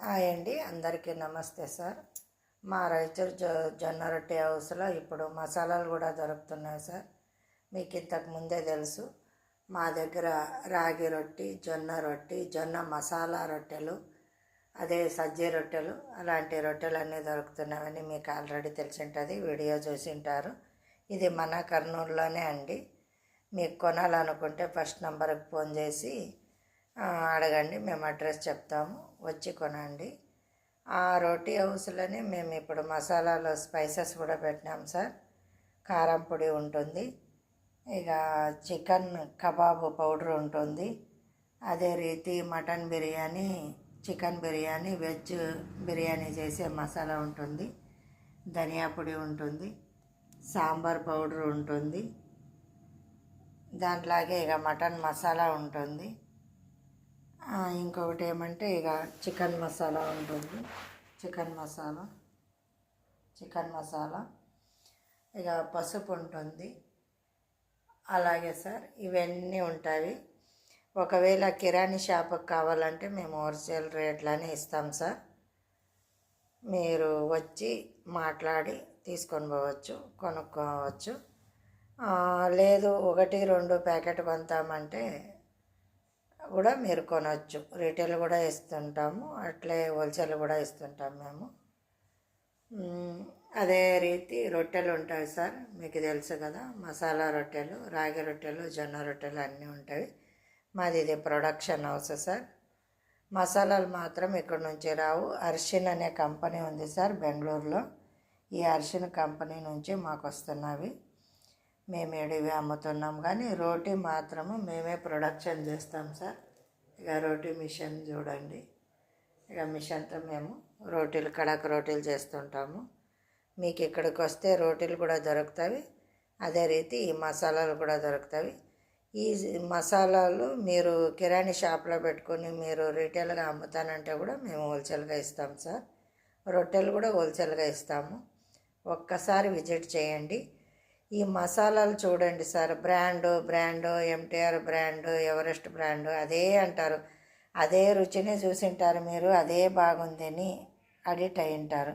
Hi అండి, అందరికీ నమస్తే సార్. మా రైచూర్ జొన్న రొట్టె హౌస్లో ఇప్పుడు మసాలాలు కూడా దొరుకుతున్నాయి సార్. మీకు ఇంతకు ముందే తెలుసు, మా దగ్గర రాగి రొట్టి, జొన్న మసాలా రొట్టెలు, అదే సజ్జీ రొట్టెలు, అలాంటి రొట్టెలు అన్నీ దొరుకుతున్నాయని మీకు ఆల్రెడీ తెలిసి ఉంటుంది, వీడియో చూసి ఉంటారు. ఇది మన కర్నూలులోనే అండి. మీకు కొనాలనుకుంటే ఫస్ట్ నంబర్కి ఫోన్ చేసి అడగండి, మేము అడ్రస్ చెప్తాము, వచ్చి కొనండి. ఆ రోటీ హౌస్లోనే మేము ఇప్పుడు మసాలాలో స్పైసెస్ కూడా పెట్టినాం సార్. కారం పొడి ఉంటుంది, ఇక చికెన్ కబాబ్ పౌడర్ ఉంటుంది, అదే రీతి mutton biryani, chicken biryani, veg biryani చేసే మసాలా ఉంటుంది, ధనియా పొడి ఉంటుంది, సాంబార్ పౌడర్ ఉంటుంది, దాంట్లాగే ఇక మటన్ మసాలా ఉంటుంది. ఇంకొకటి ఏమంటే ఇక చికెన్ మసాలా ఉంటుంది, చికెన్ మసాలా, ఇక పసుపు ఉంటుంది. అలాగే సార్, ఇవన్నీ ఉంటాయి. ఒకవేళ కిరాణీ షాపుకి కావాలంటే మేము హోల్సేల్ రేట్లనే ఇస్తాం సార్. మీరు వచ్చి మాట్లాడి తీసుకొని పోవచ్చు, కొనుక్కోవచ్చు. లేదు 1-2 ప్యాకెట్ కొంటామంటే కూడా మీరు కొనవచ్చు. రీటైల్ కూడా ఇస్తుంటాము, అట్లే హోల్సేల్ కూడా ఇస్తుంటాం మేము. అదే రీతి రొట్టెలు ఉంటాయి సార్, మీకు తెలుసు కదా, మసాలా రొట్టెలు, రాగి రొట్టెలు, జొన్న రొట్టెలు అన్నీ ఉంటాయి. మాది ఇది ప్రొడక్షన్ హౌస్ సార్. మసాలాలు మాత్రం ఇక్కడ నుంచి రావు. అర్షిన్ అనే కంపెనీ ఉంది సార్ బెంగళూరులో. ఈ అర్షిన్ కంపెనీ నుంచి మాకు వస్తున్నవి. మేము ఇవి అమ్ముతున్నాం, కానీ రోటీ మాత్రము మేమే ప్రొడక్షన్ చేస్తాం సార్. ఇక రోటీ మిషన్ చూడండి, ఇక మిషన్తో మేము రోటీలు, కడక్ రోటీలు చేస్తుంటాము. మీకు ఇక్కడికి వస్తే రోటీలు కూడా దొరుకుతాయి, అదే రీతి ఈ మసాలాలు కూడా దొరుకుతాయి. ఈ మసాలాలు మీరు కిరాణీ షాప్లో పెట్టుకొని మీరు రీటైల్గా అమ్ముతానంటే కూడా మేము హోల్సేల్గా ఇస్తాం సార్. రొట్టెలు కూడా హోల్సేల్గా ఇస్తాము. ఒక్కసారి విజిట్ చేయండి. ఈ మసాలాలు చూడండి sir, brand MTR brand, Everest brand అదే అంటారు. అదే రుచిని చూసింటారు మీరు, అదే బాగుందని అడిట్ అయి ఉంటారు.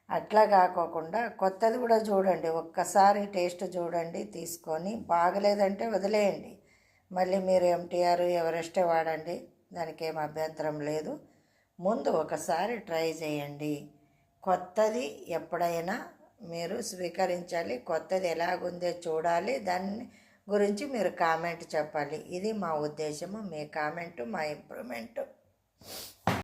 అట్లా కాకోకుండా కొత్తది కూడా చూడండి, ఒక్కసారి టేస్ట్ చూడండి, తీసుకొని బాగలేదంటే వదిలేయండి. మళ్ళీ మీరు ఎంటీఆర్ ఎవరెస్టే వాడండి, దానికి ఏం అభ్యంతరం లేదు. ముందు ఒకసారి ట్రై చేయండి. కొత్తది ఎప్పుడైనా మీరు స్వీకరించాలి, కొత్తది ఎలాగుందో చూడాలి, దాని గురించి మీరు కామెంట్ చెప్పాలి. ఇది మా ఉద్దేశము. మీ కామెంటు మా ఇంప్రూవ్మెంటు.